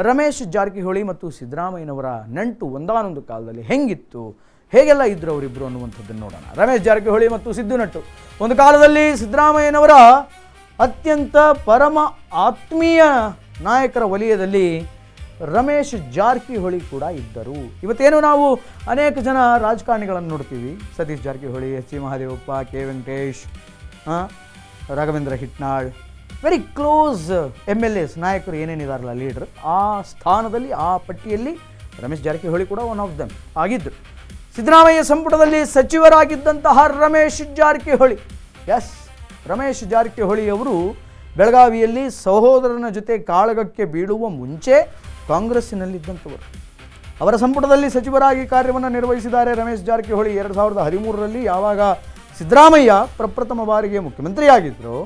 ರಮೇಶ್ ಜಾರಕಿಹೊಳಿ ಮತ್ತು ಸಿದ್ದರಾಮಯ್ಯನವರ ನಂಟು ಒಂದಾನೊಂದು ಕಾಲದಲ್ಲಿ ಹೆಂಗಿತ್ತು, ಹೇಗೆಲ್ಲ ಇದ್ರು ಅವರಿಬ್ಬರು ಅನ್ನುವಂಥದ್ದನ್ನು ನೋಡೋಣ. ರಮೇಶ್ ಜಾರಕಿಹೊಳಿ ಮತ್ತು ಸಿದ್ದು ನಟ್ಟು ಒಂದು ಕಾಲದಲ್ಲಿ ಸಿದ್ದರಾಮಯ್ಯನವರ ಅತ್ಯಂತ ಪರಮ ಆತ್ಮೀಯ ನಾಯಕರ ವಲಯದಲ್ಲಿ ರಮೇಶ್ ಜಾರಕಿಹೊಳಿ ಕೂಡ ಇದ್ದರು. ಇವತ್ತೇನು ನಾವು ಅನೇಕ ಜನ ರಾಜಕಾರಣಿಗಳನ್ನು ನೋಡ್ತೀವಿ, Satish Jarkiholi, H C Mahadevappa, K Venkatesh, Raghavendra Hitnal, very close MLAs ನಾಯಕರು ಏನೇನಿದಾರಲ್ಲ ಲೀಡರ್, ಆ ಸ್ಥಾನದಲ್ಲಿ ಆ ಪಟ್ಟಿಯಲ್ಲಿ ರಮೇಶ್ ಜಾರಕಿಹೊಳಿ ಕೂಡ ಒನ್ ಆಫ್ ದಮ್ ಆಗಿದ್ದರು. ಸಿದ್ದರಾಮಯ್ಯ ಸಂಪುಟದಲ್ಲಿ ಸಚಿವರಾಗಿದ್ದಂತಹ ರಮೇಶ್ ಜಾರಕಿಹೊಳಿ, ಎಸ್ ರಮೇಶ್ ಜಾರಕಿಹೊಳಿ ಅವರು ಬೆಳಗಾವಿಯಲ್ಲಿ ಸಹೋದರನ ಜೊತೆ ಕಾಳಗಕ್ಕೆ ಬೀಳುವ ಮುಂಚೆ ಕಾಂಗ್ರೆಸ್ಸಿನಲ್ಲಿದ್ದಂಥವರು. ಅವರ ಸಂಪುಟದಲ್ಲಿ ಸಚಿವರಾಗಿ ಕಾರ್ಯವನ್ನು ನಿರ್ವಹಿಸಿದ್ದಾರೆ ರಮೇಶ್ ಜಾರಕಿಹೊಳಿ. 2013ರಲ್ಲಿ ಯಾವಾಗ ಸಿದ್ದರಾಮಯ್ಯ ಪ್ರಪ್ರಥಮ ಬಾರಿಗೆ ಮುಖ್ಯಮಂತ್ರಿಯಾಗಿದ್ದರು,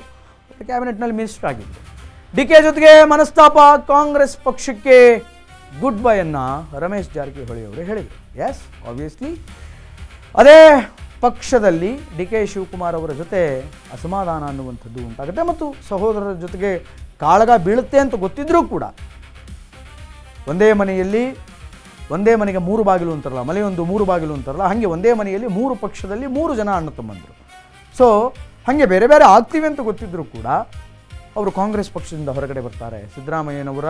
ಕ್ಯಾಬಿನೆಟ್ನಲ್ಲಿ ಮಿನಿಸ್ಟರ್ ಆಗಿದ್ದರು. DK ಜೊತೆಗೆ ಮನಸ್ತಾಪ, ಕಾಂಗ್ರೆಸ್ ಪಕ್ಷಕ್ಕೆ ಗುಡ್ ಬೈಯನ್ನು ರಮೇಶ್ ಜಾರಕಿಹೊಳಿ ಅವರು ಹೇಳಿದರು. ಎಸ್ ಆಬ್ವಿಯಸ್ಲಿ ಅದೇ ಪಕ್ಷದಲ್ಲಿ DK ಶಿವಕುಮಾರ್ ಅವರ ಜೊತೆ ಅಸಮಾಧಾನ ಅನ್ನುವಂಥದ್ದು ಉಂಟಾಗುತ್ತೆ ಮತ್ತು ಸಹೋದರರ ಜೊತೆಗೆ ಕಾಳಗ ಬೀಳುತ್ತೆ ಅಂತ ಗೊತ್ತಿದ್ರೂ ಕೂಡ ಒಂದೇ ಮನೆಗೆ 3 ಬಾಗಿಲು ಅಂತಾರಲ್ಲ, ಮನೆಯೊಂದು 3 ಬಾಗಿಲು ಅಂತಾರಲ್ಲ, ಹಾಗೆ ಒಂದೇ ಮನೆಯಲ್ಲಿ 3 ಪಕ್ಷದಲ್ಲಿ 3 ಜನ ಅಣ್ಣ ತಮ್ಮಂದರು. ಸೊ ಹಾಗೆ ಬೇರೆ ಬೇರೆ ಆಗ್ತೀವಿ ಅಂತ ಗೊತ್ತಿದ್ದರೂ ಕೂಡ ಅವರು ಕಾಂಗ್ರೆಸ್ ಪಕ್ಷದಿಂದ ಹೊರಗಡೆ ಬರ್ತಾರೆ. ಸಿದ್ದರಾಮಯ್ಯನವರ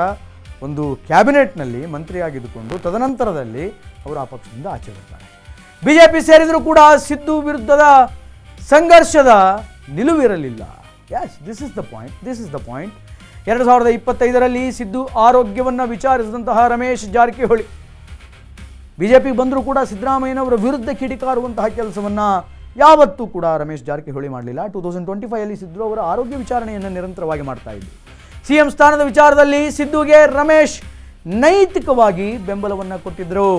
ಒಂದು ಕ್ಯಾಬಿನೆಟ್ನಲ್ಲಿ ಮಂತ್ರಿಯಾಗಿದ್ದುಕೊಂಡು ತದನಂತರದಲ್ಲಿ ಅವರು ಆ ಪಕ್ಷದಿಂದ ಆಚೆ ಬರ್ತಾರೆ. BJP ಸೇರಿದರೂ ಕೂಡ ಸಿದ್ದು ವಿರುದ್ಧದ ಸಂಘರ್ಷದ ನಿಲುವಿರಲಿಲ್ಲ. Yes this is the point. 2025ರಲ್ಲಿ ಸಿದ್ದು ಆರೋಗ್ಯವನ್ನು ವಿಚಾರಿಸಿದಂತಹ ರಮೇಶ್ ಜಾರಕಿಹೊಳಿ BJPಗೆ ಬಂದರೂ ಕೂಡ ಸಿದ್ದರಾಮಯ್ಯನವರ ವಿರುದ್ಧ ಕಿಡಿಕಾರುವಂತಹ ಕೆಲಸವನ್ನು ಯಾವತ್ತೂ ಕೂಡ ರಮೇಶ್ ಜಾರಕಿಹೊಳಿ ಮಾಡಲಿಲ್ಲ. 2025ರಲ್ಲಿ ಸಿದ್ದು ಅವರ ಆರೋಗ್ಯ ವಿಚಾರಣೆಯನ್ನು ನಿರಂತರವಾಗಿ ಮಾಡ್ತಾ ಇದ್ದರು. CM ಸ್ಥಾನದ ವಿಚಾರದಲ್ಲಿ ಸಿದ್ದುಗೆ ರಮೇಶ್ ನೈತಿಕವಾಗಿ ಬೆಂಬಲವನ್ನು ಕೊಟ್ಟಿದ್ದರು.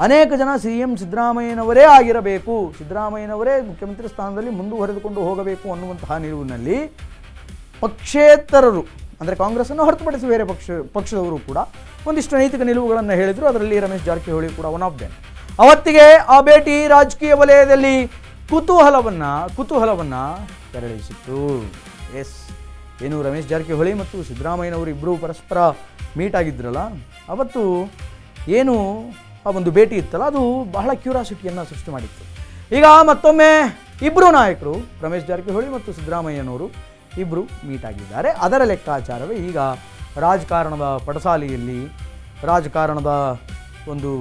ಅನೇಕ ಜನ CM ಸಿದ್ದರಾಮಯ್ಯನವರೇ ಆಗಿರಬೇಕು, ಸಿದ್ದರಾಮಯ್ಯನವರೇ ಮುಖ್ಯಮಂತ್ರಿ ಸ್ಥಾನದಲ್ಲಿ ಮುಂದುವರೆದುಕೊಂಡು ಹೋಗಬೇಕು ಅನ್ನುವಂತಹ ನಿಲುವಿನಲ್ಲಿ ಪಕ್ಷೇತರರು ಅಂದರೆ ಕಾಂಗ್ರೆಸ್ಸನ್ನು ಹೊರತುಪಡಿಸಿ ಬೇರೆ ಪಕ್ಷದವರು ಕೂಡ ಒಂದಿಷ್ಟು ನೈತಿಕ ನಿಲುವುಗಳನ್ನು ಹೇಳಿದರು. ಅದರಲ್ಲಿ ರಮೇಶ್ ಜಾರಕಿಹೊಳಿ ಕೂಡ ಒನ್ ಆಫ್ ದೆಮ್. ಅವತ್ತಿಗೆ ಆ ಭೇಟಿ ರಾಜಕೀಯ ವಲಯದಲ್ಲಿ ಕುತೂಹಲವನ್ನು ಕೆರಳಿಸಿತ್ತು. ಎಸ್ ಏನು ರಮೇಶ್ ಜಾರಕಿಹೊಳಿ ಮತ್ತು ಸಿದ್ದರಾಮಯ್ಯನವರು ಇಬ್ಬರು ಪರಸ್ಪರ ಮೀಟ್ ಆಗಿದ್ರಲ್ಲ, ಅವತ್ತು ಏನು ಆ ಒಂದು ಭೇಟಿ ಇತ್ತಲ್ಲ, ಅದು ಬಹಳ ಕ್ಯೂರಿಯಾಸಿಟಿಯನ್ನು ಸೃಷ್ಟಿ ಮಾಡಿತ್ತು. ಈಗ ಮತ್ತೊಮ್ಮೆ ಇಬ್ಬರು ನಾಯಕರು ರಮೇಶ್ ಜಾರಕಿಹೊಳಿ ಮತ್ತು ಸಿದ್ದರಾಮಯ್ಯನವರು ಇಬ್ಬರು ಮೀಟ್ ಆಗಿದ್ದಾರೆ. ಅದರ ಲೆಕ್ಕಾಚಾರವೇ ಈಗ ರಾಜಕಾರಣದ ಪಡಸಾಲಿಯಲ್ಲಿ, ರಾಜಕಾರಣದ ಒಂದು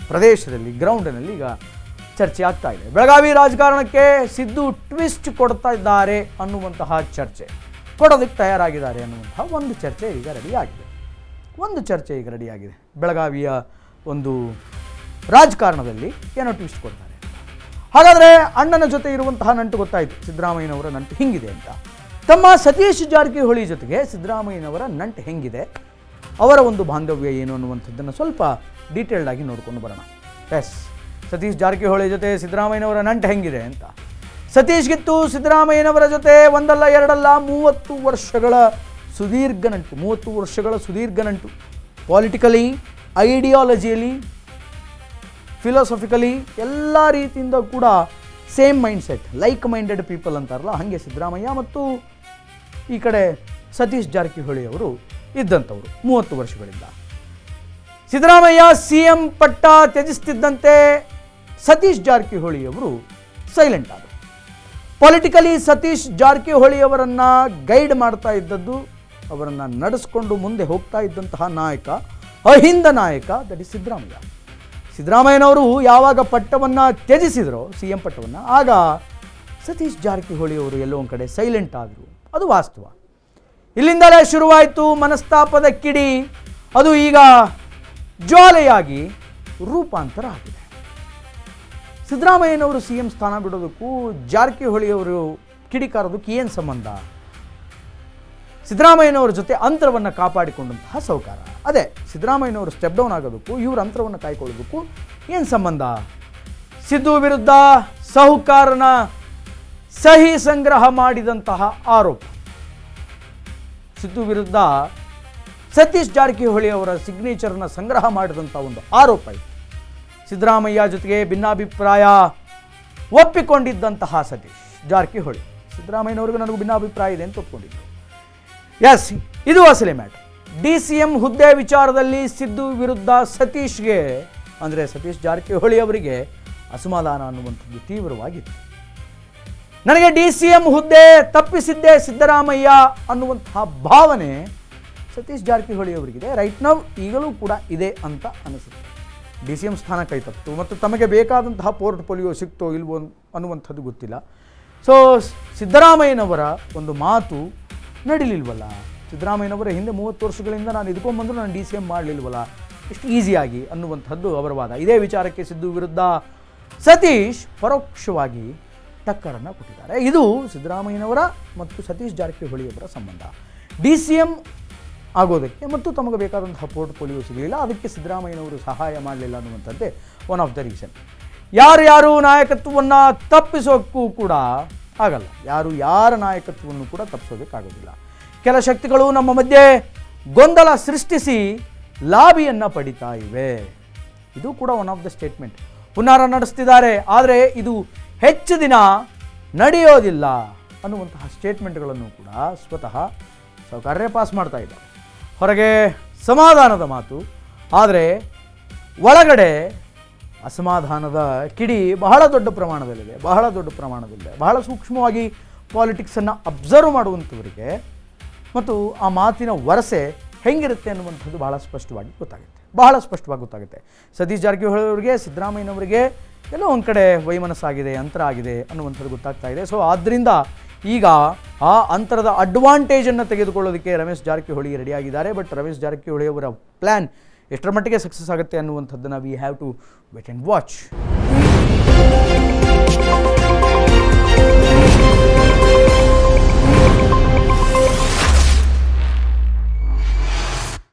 ಪ್ರದೇಶದಲ್ಲಿ, ಗ್ರೌಂಡಿನಲ್ಲಿ ಈಗ ಚರ್ಚೆ ಆಗ್ತಾ ಇದೆ. ಬೆಳಗಾವಿ ರಾಜಕಾರಣಕ್ಕೆ ಸಿದ್ದು ಟ್ವಿಸ್ಟ್ ಕೊಡ್ತಾ ಇದ್ದಾರೆ ಅನ್ನುವಂತಹ ಚರ್ಚೆ, ಕೊಡೋದಕ್ಕೆ ತಯಾರಾಗಿದ್ದಾರೆ ಅನ್ನುವಂತಹ ಒಂದು ಚರ್ಚೆ ಈಗ ರೆಡಿಯಾಗಿದೆ. ಬೆಳಗಾವಿಯ ಒಂದು ರಾಜಕಾರಣದಲ್ಲಿ ಏನೋ ಟ್ವಿಸ್ಟ್ ಕೊಡ್ತಾರೆ. ಹಾಗಾದರೆ ಅಣ್ಣನ ಜೊತೆ ಇರುವಂತಹ ನಂಟು ಗೊತ್ತಾಯಿತು, ಸಿದ್ದರಾಮಯ್ಯನವರ ನಂಟು ಹಿಂಗಿದೆ ಅಂತ. ತಮ್ಮ ಸತೀಶ್ ಜಾರಕಿಹೊಳಿ ಜೊತೆಗೆ ಸಿದ್ದರಾಮಯ್ಯನವರ ನಂಟು ಹೆಂಗಿದೆ, ಅವರ ಒಂದು ಬಾಂಧವ್ಯ ಏನು ಅನ್ನುವಂಥದ್ದನ್ನು ಸ್ವಲ್ಪ ಡೀಟೇಲ್ಡ್ ಆಗಿ ನೋಡ್ಕೊಂಡು ಬರೋಣ. ಎಸ್ ಸತೀಶ್ ಜಾರಕಿಹೊಳಿ ಜೊತೆ ಸಿದ್ದರಾಮಯ್ಯನವರ ನಂಟು ಹೆಂಗಿದೆ ಅಂತ. ಸತೀಶ್ಗಿತ್ತು ಸಿದ್ದರಾಮಯ್ಯನವರ ಜೊತೆ ಒಂದಲ್ಲ ಎರಡಲ್ಲ 30 ವರ್ಷಗಳ ಸುದೀರ್ಘ ನಂಟು. ಪಾಲಿಟಿಕಲಿ, ಐಡಿಯಾಲಜಿಯಲಿ, ಫಿಲಾಸಫಿಕಲಿ ಎಲ್ಲ ರೀತಿಯಿಂದ ಕೂಡ same mindset, like minded people ಅಂತಾರಲ್ಲ, ಹಾಗೆ ಸಿದ್ದರಾಮಯ್ಯ ಮತ್ತು ಈ ಕಡೆ ಸತೀಶ್ ಜಾರಕಿಹೊಳಿ ಅವರು ಇದ್ದಂಥವರು 30 ವರ್ಷಗಳಿಂದ. ಸಿದ್ದರಾಮಯ್ಯ CM ಪಟ್ಟ ತ್ಯಜಿಸ್ತಿದ್ದಂತೆ ಸತೀಶ್ ಜಾರಕಿಹೊಳಿ ಅವರು ಸೈಲೆಂಟ್ ಆದರು. ಪೊಲಿಟಿಕಲಿ ಸತೀಶ್ ಜಾರಕಿಹೊಳಿ ಅವರನ್ನು ಗೈಡ್ ಮಾಡ್ತಾ ಇದ್ದದ್ದು, ಅವರನ್ನು ನಡೆಸ್ಕೊಂಡು ಮುಂದೆ ಹೋಗ್ತಾ ಇದ್ದಂತಹ ನಾಯಕ, ಅಹಿಂದ ನಾಯಕ, ದಟ್ ಇಸ್ ಸಿದ್ದರಾಮಯ್ಯನವರು ಯಾವಾಗ ಪಟ್ಟವನ್ನು ತ್ಯಜಿಸಿದ್ರು, CM ಪಟ್ಟವನ್ನು, ಆಗ ಸತೀಶ್ ಜಾರಕಿಹೊಳಿ ಅವರು ಎಲ್ಲೋ ಒಂದು ಕಡೆ ಸೈಲೆಂಟ್ ಆದರು. ಅದು ವಾಸ್ತವ. ಇಲ್ಲಿಂದಲೇ ಶುರುವಾಯಿತು ಮನಸ್ತಾಪದ ಕಿಡಿ. ಅದು ಈಗ ಜ್ವಾಲೆಯಾಗಿ ರೂಪಾಂತರ ಆಗಿದೆ. ಸಿದ್ದರಾಮಯ್ಯನವರು CM ಸ್ಥಾನ ಬಿಡೋದಕ್ಕೂ ಜಾರಕಿಹೊಳಿಯವರು ಕಿಡಿಕಾರೋದಕ್ಕೆ ಏನು ಸಂಬಂಧ? ಸಿದ್ದರಾಮಯ್ಯನವರ ಜೊತೆ ಅಂತರವನ್ನು ಕಾಪಾಡಿಕೊಂಡಂತಹ ಸೌಕಾರ. ಅದೇ ಸಿದ್ದರಾಮಯ್ಯನವರು ಸ್ಟೆಪ್ ಡೌನ್ ಆಗೋದಕ್ಕೂ ಇವರು ಅಂತರವನ್ನು ಕಾಯ್ಕೊಳ್ಳೋದಕ್ಕೂ ಏನು ಸಂಬಂಧ? ಸಿದ್ದು ವಿರುದ್ಧ ಸಾಹುಕಾರನ ಸಹಿ ಸಂಗ್ರಹ ಮಾಡಿದಂತಹ ಆರೋಪ, ಸಿದ್ದು ವಿರುದ್ಧ ಸತೀಶ್ ಜಾರಕಿಹೊಳಿ ಅವರ ಸಿಗ್ನೇಚರ್ನ ಸಂಗ್ರಹ ಮಾಡಿದಂಥ ಒಂದು ಆರೋಪ ಇತ್ತು. ಸಿದ್ದರಾಮಯ್ಯ ಜೊತೆಗೆ ಭಿನ್ನಾಭಿಪ್ರಾಯ ಒಪ್ಪಿಕೊಂಡಿದ್ದಂತಹ ಸತೀಶ್ ಜಾರಕಿಹೊಳಿ, ಸಿದ್ದರಾಮಯ್ಯನವ್ರಿಗೂ ನನಗೂ ಭಿನ್ನಾಭಿಪ್ರಾಯ ಇದೆ ಅಂತ ಒಪ್ಕೊಂಡಿದ್ರು. ಎಸ್, ಇದು ಅಸಲಿ ಮ್ಯಾಟರ್. DCM ಹುದ್ದೆ ವಿಚಾರದಲ್ಲಿ ಸಿದ್ದು ವಿರುದ್ಧ ಸತೀಶ್ಗೆ, ಅಂದರೆ ಸತೀಶ್ ಜಾರಕಿಹೊಳಿ ಅವರಿಗೆ ಅಸಮಾಧಾನ ಅನ್ನುವಂಥದ್ದು ತೀವ್ರವಾಗಿತ್ತು. ನನಗೆ DCM ಹುದ್ದೆ ತಪ್ಪಿಸಿದ್ದೇ ಸಿದ್ದರಾಮಯ್ಯ ಅನ್ನುವಂತಹ ಭಾವನೆ ಸತೀಶ್ ಜಾರಕಿಹೊಳಿ ಅವರಿಗಿದೆ. ರೈಟ್ ನೌ ಈಗಲೂ ಕೂಡ ಇದೆ ಅಂತ ಅನಿಸುತ್ತೆ. DCM ಸ್ಥಾನ ಕೈತಪ್ಪಿತು ಮತ್ತು ತಮಗೆ ಬೇಕಾದಂತಹ ಪೋರ್ಟ್ಫೋಲಿಯೋ ಸಿಕ್ತೋ ಇಲ್ವೋ ಅನ್ನುವಂಥದ್ದು ಗೊತ್ತಿಲ್ಲ. ಸೊ ಸಿದ್ದರಾಮಯ್ಯನವರ ಒಂದು ಮಾತು ನಡಿಲಿಲ್ವಲ್ಲ, ಸಿದ್ದರಾಮಯ್ಯನವರ ಹಿಂದೆ 30 ವರ್ಷಗಳಿಂದ ನಾನು ಇದಕ್ಕೊಂಬಂದರೂ ನಾನು DCM ಮಾಡಲಿಲ್ವಲ್ಲ ಎಷ್ಟು ಈಸಿಯಾಗಿ ಅನ್ನುವಂಥದ್ದು ಅವರ ವಾದ. ಇದೇ ವಿಚಾರಕ್ಕೆ ಸಿದ್ದು ವಿರುದ್ಧ ಸತೀಶ್ ಪರೋಕ್ಷವಾಗಿ ಟಕ್ಕರನ್ನು ಕೊಟ್ಟಿದ್ದಾರೆ. ಇದು ಸಿದ್ದರಾಮಯ್ಯನವರ ಮತ್ತು ಸತೀಶ್ ಜಾರಕಿಹೊಳಿಯವರ ಸಂಬಂಧ. DCM ಆಗೋದಕ್ಕೆ ಮತ್ತು ತಮಗೆ ಬೇಕಾದಂತಹ ಪೋರ್ಟ್ಫೋಲಿಯೋ ಸಿಗಲಿಲ್ಲ, ಅದಕ್ಕೆ ಸಿದ್ದರಾಮಯ್ಯನವರು ಸಹಾಯ ಮಾಡಲಿಲ್ಲ ಅನ್ನುವಂಥದ್ದೇ ಒನ್ ಆಫ್ ದ ರೀಸನ್. ಯಾರು ನಾಯಕತ್ವವನ್ನು ತಪ್ಪಿಸೋಕ್ಕೂ ಕೂಡ ಆಗಲ್ಲ, ಯಾರ ನಾಯಕತ್ವವನ್ನು ಕೂಡ ತಪ್ಪಿಸೋದಕ್ಕಾಗೋದಿಲ್ಲ. ಕೆಲ ಶಕ್ತಿಗಳು ನಮ್ಮ ಮಧ್ಯೆ ಗೊಂದಲ ಸೃಷ್ಟಿಸಿ ಲಾಬಿಯನ್ನು ಪಡಿತಾ ಇವೆ. ಇದು ಕೂಡ ಒನ್ ಆಫ್ ದ ಸ್ಟೇಟ್ಮೆಂಟ್. ಹುನ್ನಾರ ನಡೆಸ್ತಿದ್ದಾರೆ, ಆದರೆ ಇದು ಹೆಚ್ಚು ದಿನ ನಡೆಯೋದಿಲ್ಲ ಅನ್ನುವಂತಹ ಸ್ಟೇಟ್ಮೆಂಟ್ಗಳನ್ನು ಕೂಡ ಸ್ವತಃ ಸೌಕರ್ಯ ಪಾಸ್ ಮಾಡ್ತಾ ಇದ್ದಾರೆ. ಹೊರಗೆ ಸಮಾಧಾನದ ಮಾತು, ಆದರೆ ಒಳಗಡೆ ಅಸಮಾಧಾನದ ಕಿಡಿ ಬಹಳ ದೊಡ್ಡ ಪ್ರಮಾಣದಲ್ಲಿದೆ. ಬಹಳ ಸೂಕ್ಷ್ಮವಾಗಿ ಪಾಲಿಟಿಕ್ಸನ್ನು ಅಬ್ಸರ್ವ್ ಮಾಡುವಂಥವರಿಗೆ ಮತ್ತು ಆ ಮಾತಿನ ವರಸೆ ಹೆಂಗಿರುತ್ತೆ ಅನ್ನುವಂಥದ್ದು ಬಹಳ ಸ್ಪಷ್ಟವಾಗಿ ಗೊತ್ತಾಗುತ್ತೆ. ಸತೀಶ್ ಜಾರಕಿಹೊಳಿ ಅವರಿಗೆ, ಸಿದ್ದರಾಮಯ್ಯನವರಿಗೆ ಎಲ್ಲೋ ಒಂದು ಕಡೆ ವೈಮನಸ್ಸಾಗಿದೆ, ಅಂತರ ಆಗಿದೆ ಅನ್ನುವಂಥದ್ದು ಗೊತ್ತಾಗ್ತಾ ಇದೆ. ಸೊ ಆದ್ದರಿಂದ ಈಗ ಆ ಅಂತರದ ಅಡ್ವಾಂಟೇಜನ್ನು ತೆಗೆದುಕೊಳ್ಳೋದಕ್ಕೆ ರಮೇಶ್ ಜಾರಕಿಹೊಳಿ ರೆಡಿಯಾಗಿದ್ದಾರೆ. ಬಟ್ ರಮೇಶ್ ಜಾರಕಿಹೊಳಿ ಅವರ ಪ್ಲ್ಯಾನ್ ಎಷ್ಟರ ಮಟ್ಟಿಗೆ ಸಕ್ಸಸ್ ಆಗುತ್ತೆ ಅನ್ನುವಂಥದ್ದನ್ನು we have to wait and watch.